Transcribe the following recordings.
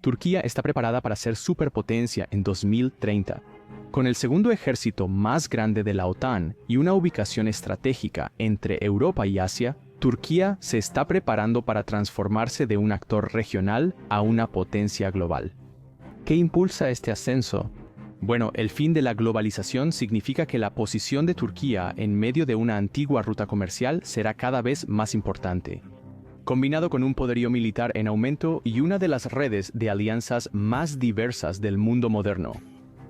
Turquía está preparada para ser superpotencia en 2030. Con el segundo ejército más grande de la OTAN y una ubicación estratégica entre Europa y Asia, Turquía se está preparando para transformarse de un actor regional a una potencia global. ¿Qué impulsa este ascenso? Bueno, el fin de la globalización significa que la posición de Turquía en medio de una antigua ruta comercial será cada vez más importante. Combinado con un poderío militar en aumento y una de las redes de alianzas más diversas del mundo moderno.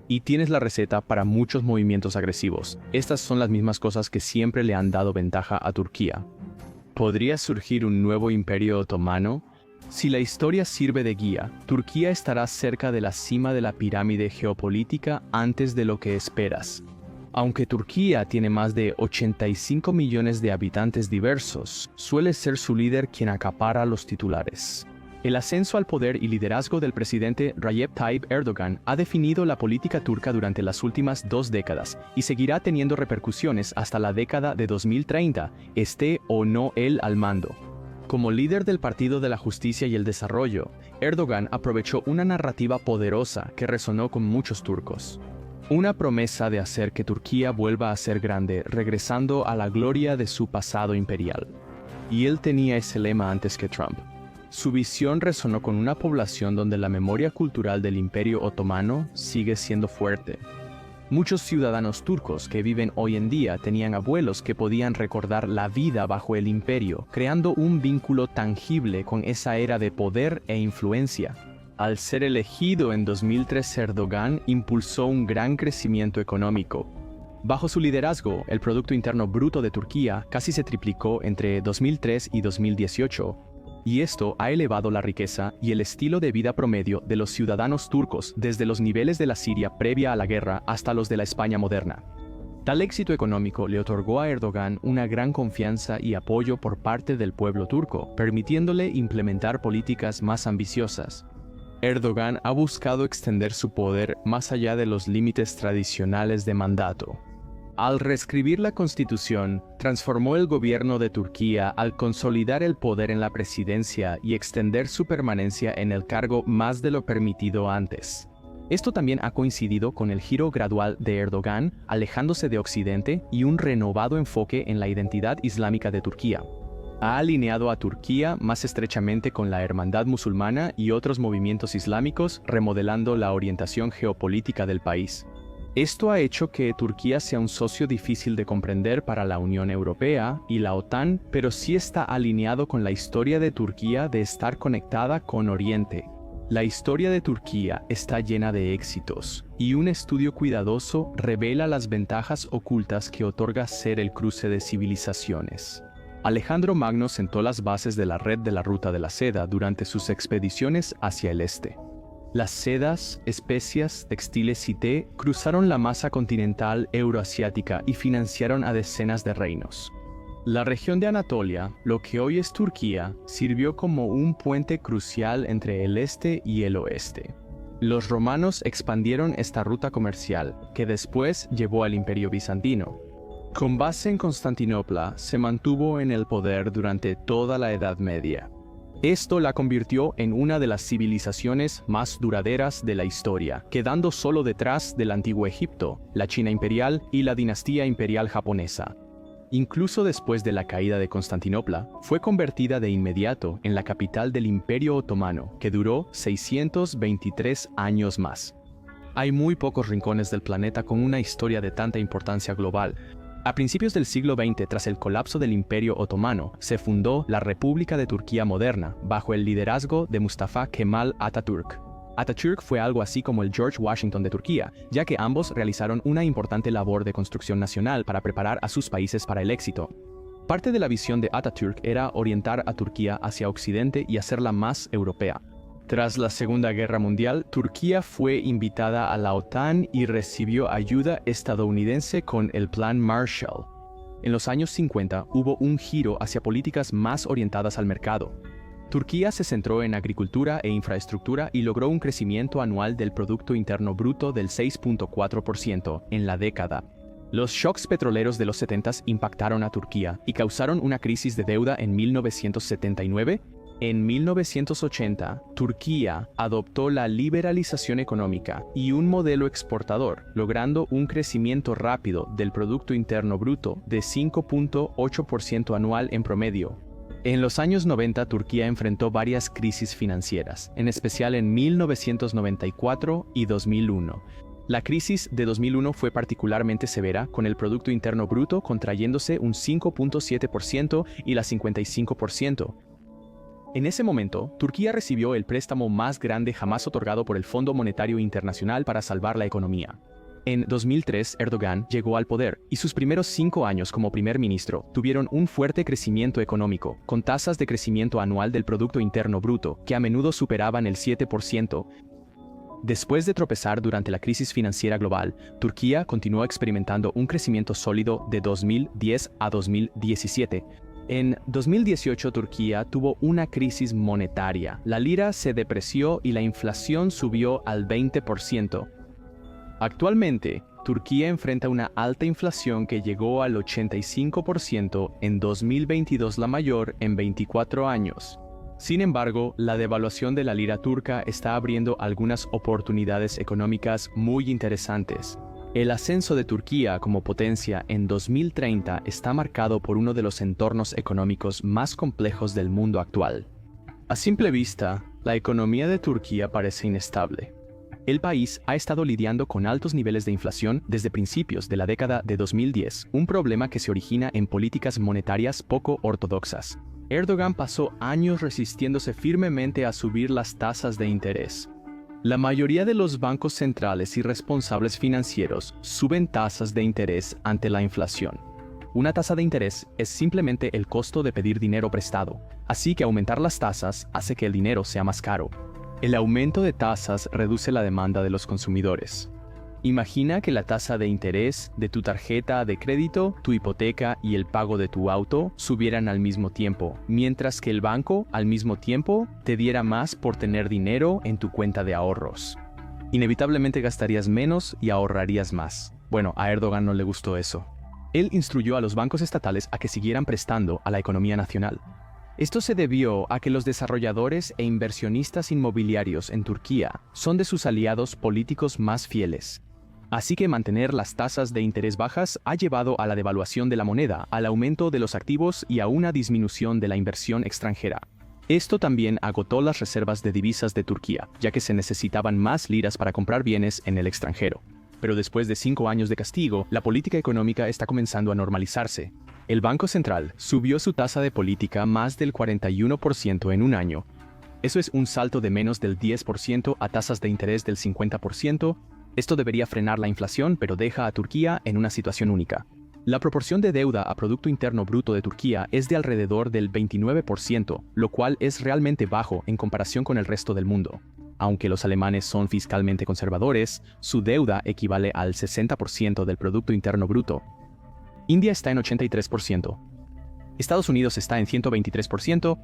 Y tienes la receta para muchos movimientos agresivos. Estas son las mismas cosas que siempre le han dado ventaja a Turquía. ¿Podría surgir un nuevo imperio otomano? Si la historia sirve de guía, Turquía estará cerca de la cima de la pirámide geopolítica antes de lo que esperas. Aunque Turquía tiene más de 85 millones de habitantes diversos, suele ser su líder quien acapara los titulares. El ascenso al poder y liderazgo del presidente Recep Tayyip Erdogan ha definido la política turca durante las últimas 2 décadas y seguirá teniendo repercusiones hasta la década de 2030, esté o no él al mando. Como líder del Partido de la Justicia y el Desarrollo, Erdogan aprovechó una narrativa poderosa que resonó con muchos turcos. Una promesa de hacer que Turquía vuelva a ser grande, regresando a la gloria de su pasado imperial. Y él tenía ese lema antes que Trump. Su visión resonó con una población donde la memoria cultural del Imperio Otomano sigue siendo fuerte. Muchos ciudadanos turcos que viven hoy en día tenían abuelos que podían recordar la vida bajo el imperio, creando un vínculo tangible con esa era de poder e influencia. Al ser elegido en 2003, Erdogan impulsó un gran crecimiento económico. Bajo su liderazgo, el Producto Interno Bruto de Turquía casi se triplicó entre 2003 y 2018, y esto ha elevado la riqueza y el estilo de vida promedio de los ciudadanos turcos desde los niveles de la Siria previa a la guerra hasta los de la España moderna. Tal éxito económico le otorgó a Erdogan una gran confianza y apoyo por parte del pueblo turco, permitiéndole implementar políticas más ambiciosas. Erdogan ha buscado extender su poder más allá de los límites tradicionales de mandato. Al reescribir la constitución, transformó el gobierno de Turquía al consolidar el poder en la presidencia y extender su permanencia en el cargo más de lo permitido antes. Esto también ha coincidido con el giro gradual de Erdogan, alejándose de Occidente y un renovado enfoque en la identidad islámica de Turquía. Ha alineado a Turquía más estrechamente con la hermandad musulmana y otros movimientos islámicos, remodelando la orientación geopolítica del país. Esto ha hecho que Turquía sea un socio difícil de comprender para la Unión Europea y la OTAN, pero sí está alineado con la historia de Turquía de estar conectada con Oriente. La historia de Turquía está llena de éxitos, y un estudio cuidadoso revela las ventajas ocultas que otorga ser el cruce de civilizaciones. Alejandro Magno sentó las bases de la red de la Ruta de la Seda durante sus expediciones hacia el este. Las sedas, especias, textiles y té cruzaron la masa continental euroasiática y financiaron a decenas de reinos. La región de Anatolia, lo que hoy es Turquía, sirvió como un puente crucial entre el este y el oeste. Los romanos expandieron esta ruta comercial, que después llevó al Imperio Bizantino. Con base en Constantinopla, se mantuvo en el poder durante toda la Edad Media. Esto la convirtió en una de las civilizaciones más duraderas de la historia, quedando solo detrás del Antiguo Egipto, la China imperial y la dinastía imperial japonesa. Incluso después de la caída de Constantinopla, fue convertida de inmediato en la capital del Imperio Otomano, que duró 623 años más. Hay muy pocos rincones del planeta con una historia de tanta importancia global. A principios del siglo XX, tras el colapso del Imperio Otomano, se fundó la República de Turquía moderna, bajo el liderazgo de Mustafa Kemal Atatürk. Atatürk fue algo así como el George Washington de Turquía, ya que ambos realizaron una importante labor de construcción nacional para preparar a sus países para el éxito. Parte de la visión de Atatürk era orientar a Turquía hacia Occidente y hacerla más europea. Tras la Segunda Guerra Mundial, Turquía fue invitada a la OTAN y recibió ayuda estadounidense con el Plan Marshall. En los años 50 hubo un giro hacia políticas más orientadas al mercado. Turquía se centró en agricultura e infraestructura y logró un crecimiento anual del Producto Interno Bruto del 6.4% en la década. Los shocks petroleros de los 70s impactaron a Turquía y causaron una crisis de deuda en 1979, En 1980, Turquía adoptó la liberalización económica y un modelo exportador, logrando un crecimiento rápido del Producto Interno Bruto de 5.8% anual en promedio. En los años 90, Turquía enfrentó varias crisis financieras, en especial en 1994 y 2001. La crisis de 2001 fue particularmente severa, con el Producto Interno Bruto contrayéndose un 5.7% y la 55%. En ese momento, Turquía recibió el préstamo más grande jamás otorgado por el Fondo Monetario Internacional para salvar la economía. En 2003, Erdogan llegó al poder y sus primeros 5 años como primer ministro tuvieron un fuerte crecimiento económico, con tasas de crecimiento anual del Producto Interno Bruto que a menudo superaban el 7%. Después de tropezar durante la crisis financiera global, Turquía continuó experimentando un crecimiento sólido de 2010 a 2017. En 2018, Turquía tuvo una crisis monetaria. La lira se depreció y la inflación subió al 20%. Actualmente, Turquía enfrenta una alta inflación que llegó al 85% en 2022, la mayor en 24 años. Sin embargo, la devaluación de la lira turca está abriendo algunas oportunidades económicas muy interesantes. El ascenso de Turquía como potencia en 2030 está marcado por uno de los entornos económicos más complejos del mundo actual. A simple vista, la economía de Turquía parece inestable. El país ha estado lidiando con altos niveles de inflación desde principios de la década de 2010, un problema que se origina en políticas monetarias poco ortodoxas. Erdogan pasó años resistiéndose firmemente a subir las tasas de interés. La mayoría de los bancos centrales y responsables financieros suben tasas de interés ante la inflación. Una tasa de interés es simplemente el costo de pedir dinero prestado, así que aumentar las tasas hace que el dinero sea más caro. El aumento de tasas reduce la demanda de los consumidores. Imagina que la tasa de interés de tu tarjeta de crédito, tu hipoteca y el pago de tu auto subieran al mismo tiempo, mientras que el banco, al mismo tiempo, te diera más por tener dinero en tu cuenta de ahorros. Inevitablemente gastarías menos y ahorrarías más. Bueno, a Erdogan no le gustó eso. Él instruyó a los bancos estatales a que siguieran prestando a la economía nacional. Esto se debió a que los desarrolladores e inversionistas inmobiliarios en Turquía son de sus aliados políticos más fieles. Así que mantener las tasas de interés bajas ha llevado a la devaluación de la moneda, al aumento de los activos y a una disminución de la inversión extranjera. Esto también agotó las reservas de divisas de Turquía, ya que se necesitaban más liras para comprar bienes en el extranjero. Pero después de 5 años de castigo, la política económica está comenzando a normalizarse. El Banco Central subió su tasa de política más del 41% en un año. Eso es un salto de menos del 10% a tasas de interés del 50%. Esto debería frenar la inflación, pero deja a Turquía en una situación única. La proporción de deuda a Producto Interno Bruto de Turquía es de alrededor del 29%, lo cual es realmente bajo en comparación con el resto del mundo. Aunque los alemanes son fiscalmente conservadores, su deuda equivale al 60% del Producto Interno Bruto. India está en 83%, Estados Unidos está en 123%,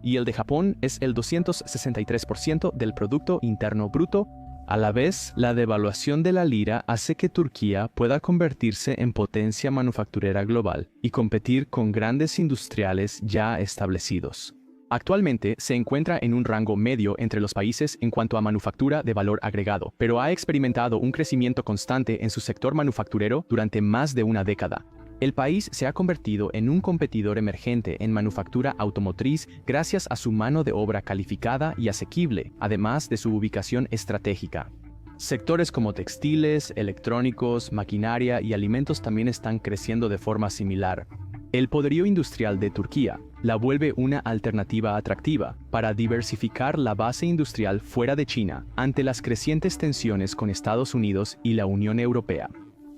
y el de Japón es el 263% del Producto Interno Bruto. A la vez, la devaluación de la lira hace que Turquía pueda convertirse en potencia manufacturera global y competir con grandes industriales ya establecidos. Actualmente se encuentra en un rango medio entre los países en cuanto a manufactura de valor agregado, pero ha experimentado un crecimiento constante en su sector manufacturero durante más de una década. El país se ha convertido en un competidor emergente en manufactura automotriz gracias a su mano de obra calificada y asequible, además de su ubicación estratégica. Sectores como textiles, electrónicos, maquinaria y alimentos también están creciendo de forma similar. El poderío industrial de Turquía la vuelve una alternativa atractiva para diversificar la base industrial fuera de China ante las crecientes tensiones con Estados Unidos y la Unión Europea.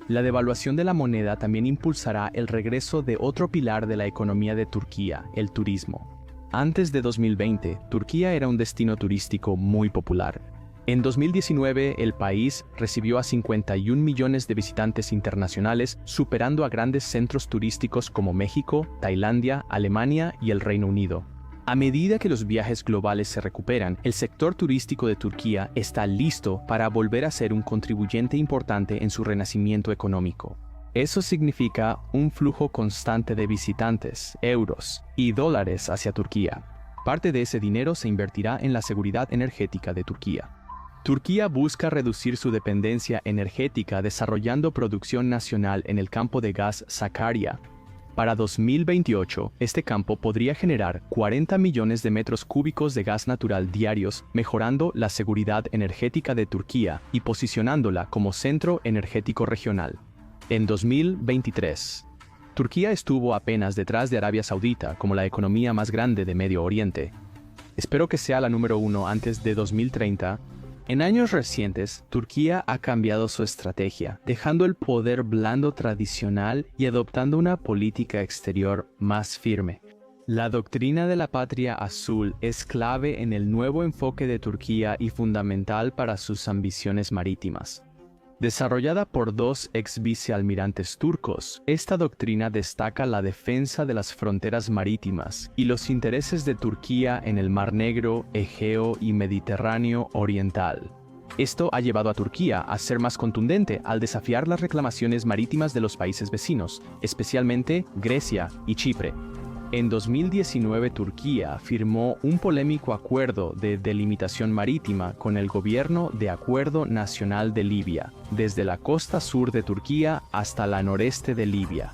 La devaluación de la moneda también impulsará el regreso de otro pilar de la economía de Turquía, el turismo. Antes de 2020, Turquía era un destino turístico muy popular. En 2019, el país recibió a 51 millones de visitantes internacionales, superando a grandes centros turísticos como México, Tailandia, Alemania y el Reino Unido. A medida que los viajes globales se recuperan, el sector turístico de Turquía está listo para volver a ser un contribuyente importante en su renacimiento económico. Eso significa un flujo constante de visitantes, euros y dólares hacia Turquía. Parte de ese dinero se invertirá en la seguridad energética de Turquía. Turquía busca reducir su dependencia energética desarrollando producción nacional en el campo de gas Sakarya. Para 2028, este campo podría generar 40 millones de metros cúbicos de gas natural diarios, mejorando la seguridad energética de Turquía y posicionándola como centro energético regional. En 2023, Turquía estuvo apenas detrás de Arabia Saudita como la economía más grande de Medio Oriente. Espero que sea la número 1 antes de 2030. En años recientes, Turquía ha cambiado su estrategia, dejando el poder blando tradicional y adoptando una política exterior más firme. La doctrina de la patria azul es clave en el nuevo enfoque de Turquía y fundamental para sus ambiciones marítimas. Desarrollada por dos ex vicealmirantes turcos, esta doctrina destaca la defensa de las fronteras marítimas y los intereses de Turquía en el Mar Negro, Egeo y Mediterráneo Oriental. Esto ha llevado a Turquía a ser más contundente al desafiar las reclamaciones marítimas de los países vecinos, especialmente Grecia y Chipre. En 2019, Turquía firmó un polémico acuerdo de delimitación marítima con el Gobierno de Acuerdo Nacional de Libia, desde la costa sur de Turquía hasta la noreste de Libia.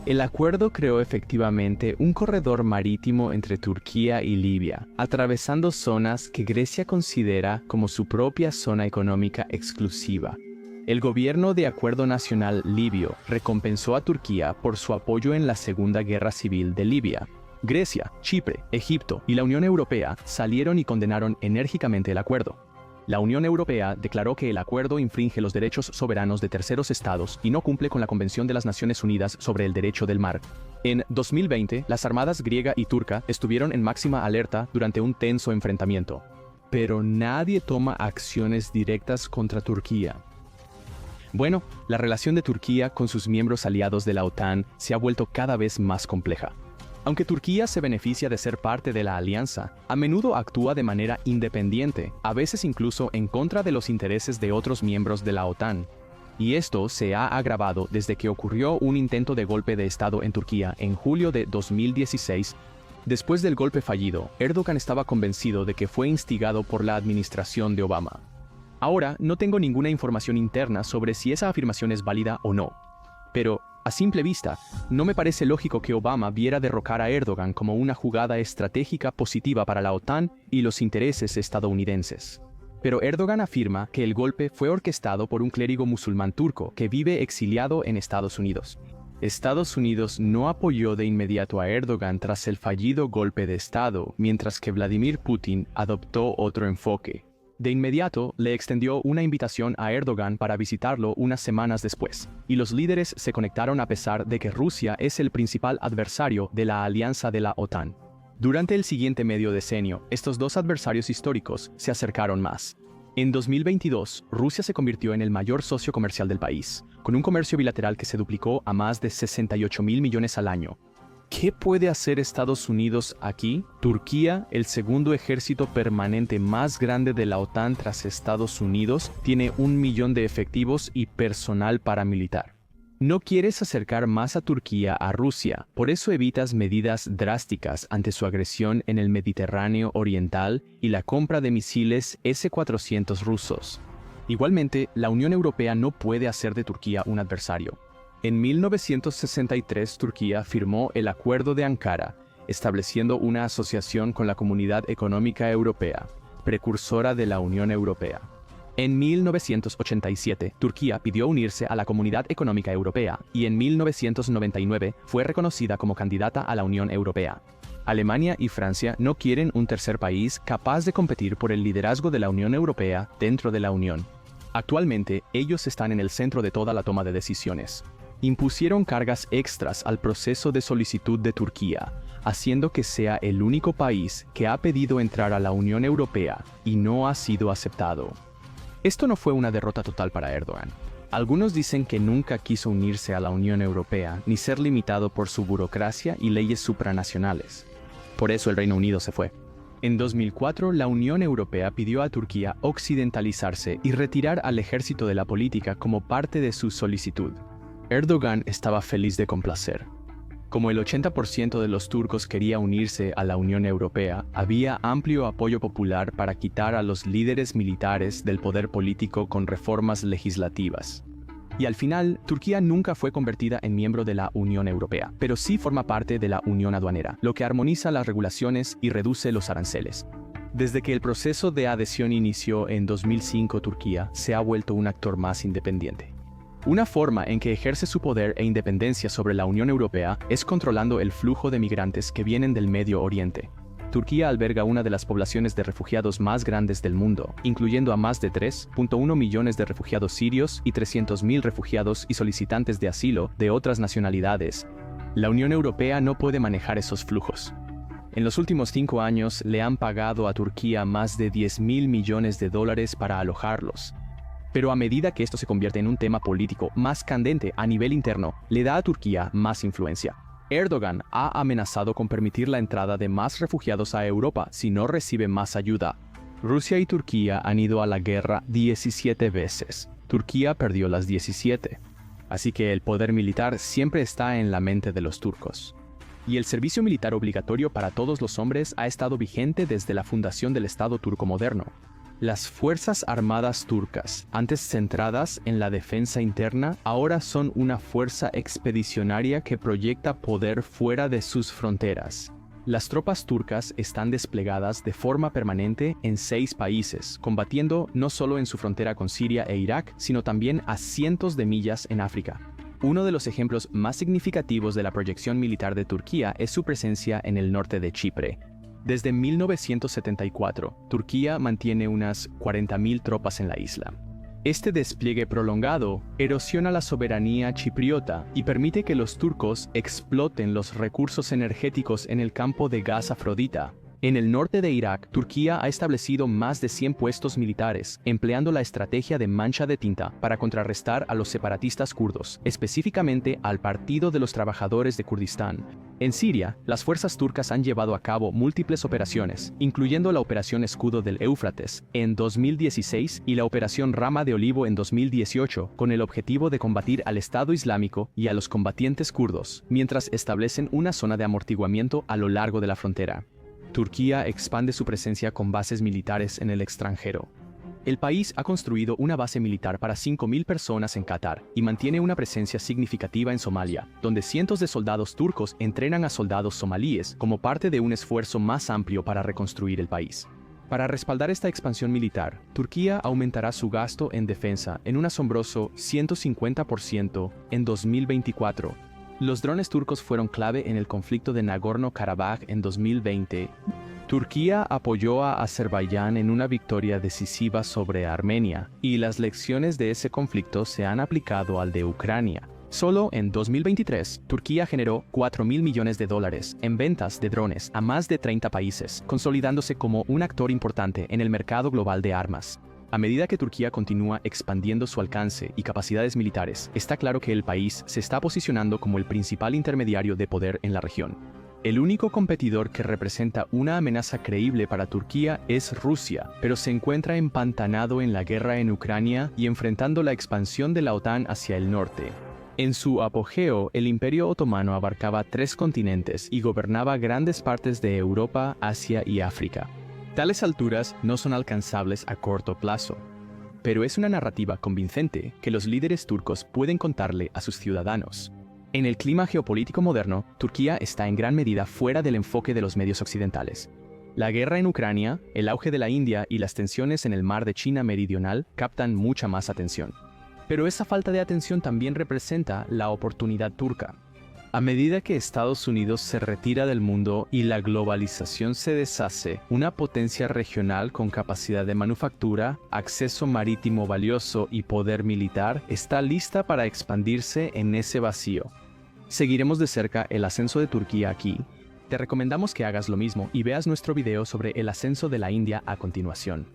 El acuerdo creó efectivamente un corredor marítimo entre Turquía y Libia, atravesando zonas que Grecia considera como su propia zona económica exclusiva. El Gobierno de Acuerdo Nacional libio recompensó a Turquía por su apoyo en la Segunda Guerra Civil de Libia. Grecia, Chipre, Egipto y la Unión Europea salieron y condenaron enérgicamente el acuerdo. La Unión Europea declaró que el acuerdo infringe los derechos soberanos de terceros estados y no cumple con la Convención de las Naciones Unidas sobre el Derecho del Mar. En 2020, las armadas griega y turca estuvieron en máxima alerta durante un tenso enfrentamiento. Pero nadie toma acciones directas contra Turquía. Bueno, la relación de Turquía con sus miembros aliados de la OTAN se ha vuelto cada vez más compleja. Aunque Turquía se beneficia de ser parte de la alianza, a menudo actúa de manera independiente, a veces incluso en contra de los intereses de otros miembros de la OTAN. Y esto se ha agravado desde que ocurrió un intento de golpe de Estado en Turquía en julio de 2016. Después del golpe fallido, Erdogan estaba convencido de que fue instigado por la administración de Obama. Ahora no tengo ninguna información interna sobre si esa afirmación es válida o no, pero a simple vista, no me parece lógico que Obama viera derrocar a Erdogan como una jugada estratégica positiva para la OTAN y los intereses estadounidenses. Pero Erdogan afirma que el golpe fue orquestado por un clérigo musulmán turco que vive exiliado en Estados Unidos. Estados Unidos no apoyó de inmediato a Erdogan tras el fallido golpe de Estado, mientras que Vladimir Putin adoptó otro enfoque. De inmediato, le extendió una invitación a Erdogan para visitarlo unas semanas después, y los líderes se conectaron a pesar de que Rusia es el principal adversario de la alianza de la OTAN. Durante el siguiente medio decenio, estos dos adversarios históricos se acercaron más. En 2022, Rusia se convirtió en el mayor socio comercial del país, con un comercio bilateral que se duplicó a más de 68.000 millones al año. ¿Qué puede hacer Estados Unidos aquí? Turquía, el segundo ejército permanente más grande de la OTAN tras Estados Unidos, tiene 1 millón de efectivos y personal paramilitar. No quieres acercar más a Turquía a Rusia, por eso evitas medidas drásticas ante su agresión en el Mediterráneo Oriental y la compra de misiles S-400 rusos. Igualmente, la Unión Europea no puede hacer de Turquía un adversario. En 1963, Turquía firmó el Acuerdo de Ankara, estableciendo una asociación con la Comunidad Económica Europea, precursora de la Unión Europea. En 1987, Turquía pidió unirse a la Comunidad Económica Europea y en 1999 fue reconocida como candidata a la Unión Europea. Alemania y Francia no quieren un tercer país capaz de competir por el liderazgo de la Unión Europea dentro de la Unión. Actualmente, ellos están en el centro de toda la toma de decisiones. Impusieron cargas extras al proceso de solicitud de Turquía, haciendo que sea el único país que ha pedido entrar a la Unión Europea y no ha sido aceptado. Esto no fue una derrota total para Erdogan. Algunos dicen que nunca quiso unirse a la Unión Europea ni ser limitado por su burocracia y leyes supranacionales. Por eso el Reino Unido se fue. En 2004, la Unión Europea pidió a Turquía occidentalizarse y retirar al ejército de la política como parte de su solicitud. Erdogan estaba feliz de complacer. Como el 80% de los turcos quería unirse a la Unión Europea, había amplio apoyo popular para quitar a los líderes militares del poder político con reformas legislativas. Y al final, Turquía nunca fue convertida en miembro de la Unión Europea, pero sí forma parte de la Unión Aduanera, lo que armoniza las regulaciones y reduce los aranceles. Desde que el proceso de adhesión inició en 2005, Turquía se ha vuelto un actor más independiente. Una forma en que ejerce su poder e independencia sobre la Unión Europea es controlando el flujo de migrantes que vienen del Medio Oriente. Turquía alberga una de las poblaciones de refugiados más grandes del mundo, incluyendo a más de 3.1 millones de refugiados sirios y 300.000 refugiados y solicitantes de asilo de otras nacionalidades. La Unión Europea no puede manejar esos flujos. En los últimos 5 años le han pagado a Turquía más de $10.000 millones para alojarlos. Pero a medida que esto se convierte en un tema político más candente a nivel interno, le da a Turquía más influencia. Erdogan ha amenazado con permitir la entrada de más refugiados a Europa si no recibe más ayuda. Rusia y Turquía han ido a la guerra 17 veces. Turquía perdió las 17. Así que el poder militar siempre está en la mente de los turcos. Y el servicio militar obligatorio para todos los hombres ha estado vigente desde la fundación del Estado turco moderno. Las Fuerzas Armadas turcas, antes centradas en la defensa interna, ahora son una fuerza expedicionaria que proyecta poder fuera de sus fronteras. Las tropas turcas están desplegadas de forma permanente en 6 países, combatiendo no solo en su frontera con Siria e Irak, sino también a cientos de millas en África. Uno de los ejemplos más significativos de la proyección militar de Turquía es su presencia en el norte de Chipre. Desde 1974, Turquía mantiene unas 40.000 tropas en la isla. Este despliegue prolongado erosiona la soberanía chipriota y permite que los turcos exploten los recursos energéticos en el campo de gas Afrodita. En el norte de Irak, Turquía ha establecido más de 100 puestos militares, empleando la estrategia de mancha de tinta para contrarrestar a los separatistas kurdos, específicamente al Partido de los Trabajadores de Kurdistán. En Siria, las fuerzas turcas han llevado a cabo múltiples operaciones, incluyendo la Operación Escudo del Éufrates en 2016 y la Operación Rama de Olivo en 2018, con el objetivo de combatir al Estado Islámico y a los combatientes kurdos, mientras establecen una zona de amortiguamiento a lo largo de la frontera. Turquía expande su presencia con bases militares en el extranjero. El país ha construido una base militar para 5.000 personas en Qatar y mantiene una presencia significativa en Somalia, donde cientos de soldados turcos entrenan a soldados somalíes como parte de un esfuerzo más amplio para reconstruir el país. Para respaldar esta expansión militar, Turquía aumentará su gasto en defensa en un asombroso 150% en 2024. Los drones turcos fueron clave en el conflicto de Nagorno-Karabaj en 2020. Turquía apoyó a Azerbaiyán en una victoria decisiva sobre Armenia, y las lecciones de ese conflicto se han aplicado al de Ucrania. Solo en 2023, Turquía generó $4.000 millones en ventas de drones a más de 30 países, consolidándose como un actor importante en el mercado global de armas. A medida que Turquía continúa expandiendo su alcance y capacidades militares, está claro que el país se está posicionando como el principal intermediario de poder en la región. El único competidor que representa una amenaza creíble para Turquía es Rusia, pero se encuentra empantanado en la guerra en Ucrania y enfrentando la expansión de la OTAN hacia el norte. En su apogeo, el Imperio Otomano abarcaba 3 continentes y gobernaba grandes partes de Europa, Asia y África. Tales alturas no son alcanzables a corto plazo, pero es una narrativa convincente que los líderes turcos pueden contarle a sus ciudadanos. En el clima geopolítico moderno, Turquía está en gran medida fuera del enfoque de los medios occidentales. La guerra en Ucrania, el auge de la India y las tensiones en el mar de China Meridional captan mucha más atención. Pero esa falta de atención también representa la oportunidad turca. A medida que Estados Unidos se retira del mundo y la globalización se deshace, una potencia regional con capacidad de manufactura, acceso marítimo valioso y poder militar está lista para expandirse en ese vacío. Seguiremos de cerca el ascenso de Turquía aquí. Te recomendamos que hagas lo mismo y veas nuestro video sobre el ascenso de la India a continuación.